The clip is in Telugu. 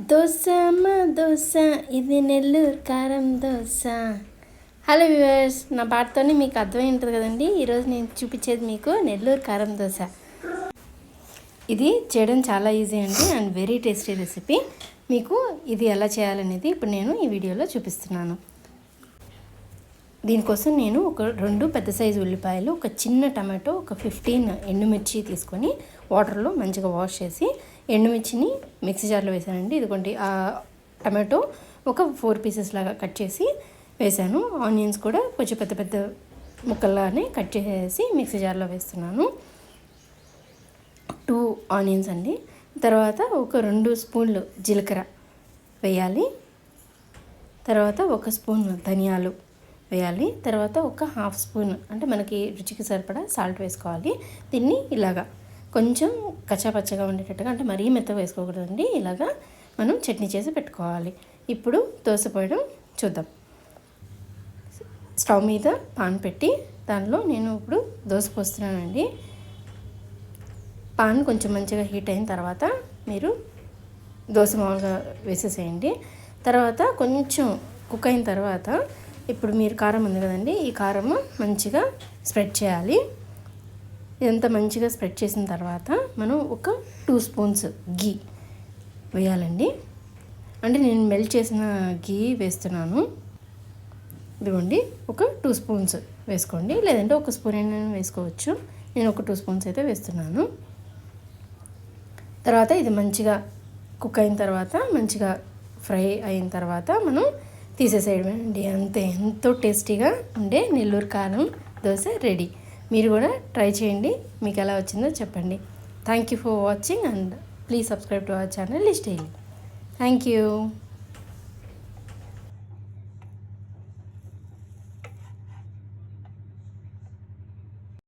దోశ మా దోశ ఇది నెల్లూరు కారం దోశ. హలో వ్యూవర్స్, నా పాటతోనే మీకు అర్థమై ఉంటుంది కదండి. ఈరోజు నేను చూపించేది మీకు నెల్లూరు కారం దోశ. ఇది చేయడం చాలా ఈజీ అండి అండ్ వెరీ టేస్టీ రెసిపీ. మీకు ఇది ఎలా చేయాలనేది ఇప్పుడు నేను ఈ వీడియోలో చూపిస్తున్నాను. దీనికోసం నేను ఒక 2 పెద్ద సైజు ఉల్లిపాయలు, ఒక చిన్న టమాటో, ఒక 15 ఎండుమిర్చి తీసుకొని వాటర్లో మంచిగా వాష్ చేసి ఎండుమిర్చిని మిక్సీ జార్లో వేసానండి. ఇదిగోండి ఆ టమాటో ఒక 4 పీసెస్ లాగా కట్ చేసి వేసాను. ఆనియన్స్ కూడా కొంచెం పెద్ద పెద్ద ముక్కల్లానే కట్ చేసి మిక్సీ జార్లో వేస్తున్నాను. 2 ఆనియన్స్ అండి. తర్వాత ఒక 2 స్పూన్లు జీలకర్ర వేయాలి. తర్వాత 1 స్పూన్ ధనియాలు వేయాలి. తర్వాత ఒక 1/2 స్పూన్ అంటే మనకి రుచికి సరిపడా సాల్ట్ వేసుకోవాలి. దీన్ని ఇలాగా కొంచెం కచ్చాపచ్చగా ఉండేటట్టుగా, అంటే మరీ మెత్తగా వేసుకోకూడదండి, ఇలాగా మనం చట్నీ చేసి పెట్టుకోవాలి. ఇప్పుడు దోశ పోయడం చూద్దాం. స్టవ్ మీద పాన్ పెట్టి దానిలో నేను ఇప్పుడు దోశ పోస్తున్నానండి. పాన్ కొంచెం మంచిగా హీట్ అయిన తర్వాత మీరు దోశ మామూలుగా వేసేసేయండి. తర్వాత కొంచెం కుక్ అయిన తర్వాత ఇప్పుడు మీరు కారం ఉంది కదండి, ఈ కారం మంచిగా స్ప్రెడ్ చేయాలి. ఇదంతా మంచిగా స్ప్రెడ్ చేసిన తర్వాత మనం ఒక 2 స్పూన్స్ గీ వేయాలండి. అంటే నేను మెల్ట్ చేసిన గీ వేస్తున్నాను. ఇదిగోండి ఒక 2 స్పూన్స్ వేసుకోండి, లేదంటే 1 స్పూన్ అయినా వేసుకోవచ్చు. నేను ఒక 2 స్పూన్స్ అయితే వేస్తున్నాను. తర్వాత ఇది మంచిగా కుక్ అయిన తర్వాత, మంచిగా ఫ్రై అయిన తర్వాత మనం తీసేసేయడమే అండి. అంతే, ఎంతో టేస్టీగా ఉండే నెల్లూరు కారం దోశ రెడీ. మీరు కూడా ట్రై చేయండి, మీకు ఎలా వచ్చిందో చెప్పండి. Thank you for watching and please subscribe to our channel list daily. Thank you.